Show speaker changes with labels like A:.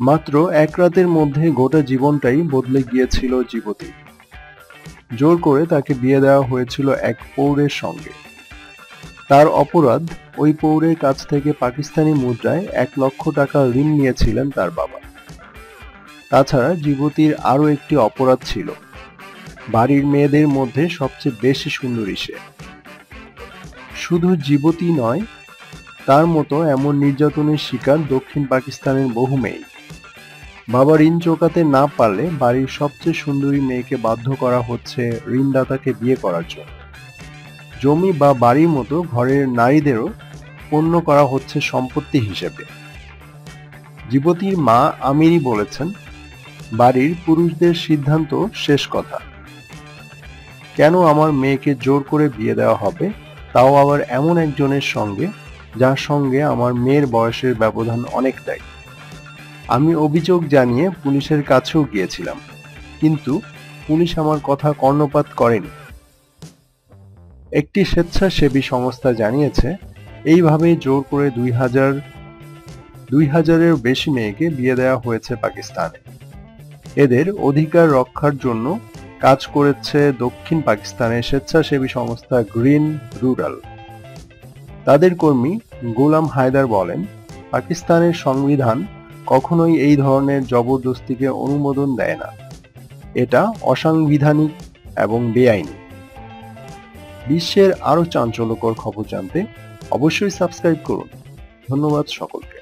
A: মাত্র এক রাতের মধ্যে গোটা জীবনটাই বদলে গিয়েছিল যুবতীর। জোর করে তাকে বিয়ে দেওয়া হয়েছিল এক প্রৌঢ়ের সঙ্গে। তার অপরাধ, ওই প্রৌঢ়ের কাছ থেকে পাকিস্তানি মুদ্রায় ১,০০,০০০ টাকা ঋণ নিয়েছিলেন তার বাবা। তাছাড়া যুবতীর আরও একটি অপরাধ ছিল, বাড়ির মেয়েদের মধ্যে সবচেয়ে বেশি সুন্দরী সে। শুধু যুবতী নয়, তার মতো এমন নির্যাতনের শিকার দক্ষিণ পাকিস্তানের বহু মেয়ে। বাবা ঋণ চোকাতে না পারলে বাড়ির সবচেয়ে সুন্দরী মেয়েকে বাধ্য করা হচ্ছে ঋণদাতাকে বিয়ে করার জন্য। জমি বা বাড়ির মতো ঘরের নারীদেরও পণ্য করা হচ্ছে সম্পত্তি হিসেবে। যুবতীর মা আমিরি বলেছেন, বাড়ির পুরুষদের সিদ্ধান্ত শেষ কথা। কেন আমার মেয়েকে জোর করে বিয়ে দেওয়া হবে, তাও আবার এমন একজনের সঙ্গে যার সঙ্গে আমার মেয়ের বয়সের ব্যবধান অনেকটাই। আমি অভিযোগ জানিয়ে পুলিশের কাছেও গিয়েছিলাম, কিন্তু পুলিশ আমার কথা কর্ণপাত করেনি। একটি স্বেচ্ছাসেবী সংস্থা জানিয়েছে, এইভাবেই জোর করে ২,০০০-এর বেশি মেয়েকে বিয়ে দেওয়া হয়েছে পাকিস্তানে। এদের অধিকার রক্ষার জন্য কাজ করেছে দক্ষিণ পাকিস্তানের স্বেচ্ছাসেবী সংস্থা গ্রিন রুরাল। তাদের কর্মী গোলাম হায়দার বলেন, পাকিস্তানের সংবিধান কখনোই এই ধরনের জবরদস্তিকে অনুমোদন দেয় না। এটা অসাংবিধানিক এবং বেআইনি। বিশ্বের আরও চাঞ্চল্যকর খবর জানতে অবশ্যই সাবস্ক্রাইব করুন। ধন্যবাদ সকলকে।